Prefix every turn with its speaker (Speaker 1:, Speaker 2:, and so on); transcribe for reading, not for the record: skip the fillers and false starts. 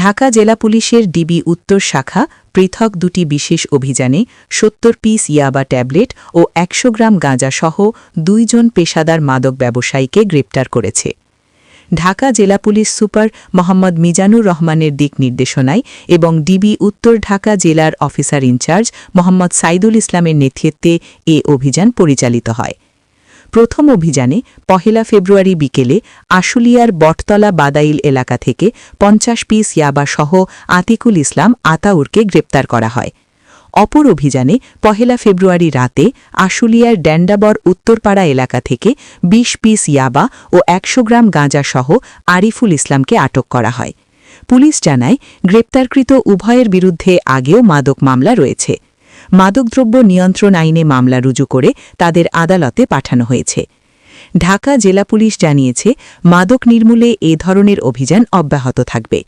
Speaker 1: ঢাকা জেলা পুলিশের ডিবি উত্তর শাখা পৃথক দুটি বিশেষ অভিযানে ৭০ পিস ইয়াবা ট্যাবলেট ও ১০০ গ্রাম গাঁজাসহ ২ জন পেশাদার মাদক ব্যবসায়ীকে গ্রেপ্তার করেছে। ঢাকা জেলা পুলিশ সুপার মোহাম্মদ মিজানুর রহমানের দিক নির্দেশনায় এবং ডিবি উত্তর ঢাকা জেলার অফিসার ইনচার্জ মোহাম্মদ সাইদুল ইসলামের নেতৃত্বে এ অভিযান পরিচালিত হয়। প্রথম অভিযানে ১ ফেব্রুয়ারি বিকেলে আশুলিয়ার বটতলা বাদাইল এলাকা থেকে ৫০ পিস ইয়াবাসহ আতিকুল ইসলাম আতাউরকে গ্রেপ্তার করা হয়। অপর অভিযানে ১ ফেব্রুয়ারি রাতে আশুলিয়ার ড্যান্ডাবর উত্তরপাড়া এলাকা থেকে ২০ পিস ইয়াবা ও ১০০ গ্রাম গাঁজাসহ আরিফুল ইসলামকে আটক করা হয়। পুলিশ জানায়, গ্রেপ্তারকৃত উভয়ের বিরুদ্ধে আগেও মাদক মামলা রয়েছে। মাদকদ্রব্য নিয়ন্ত্রণ আইনে মামলা রুজু করে তাদের আদালতে পাঠানো হয়েছে। ঢাকা জেলা পুলিশ জানিয়েছে, মাদক নির্মূলে এ ধরনের অভিযান অব্যাহত থাকবে।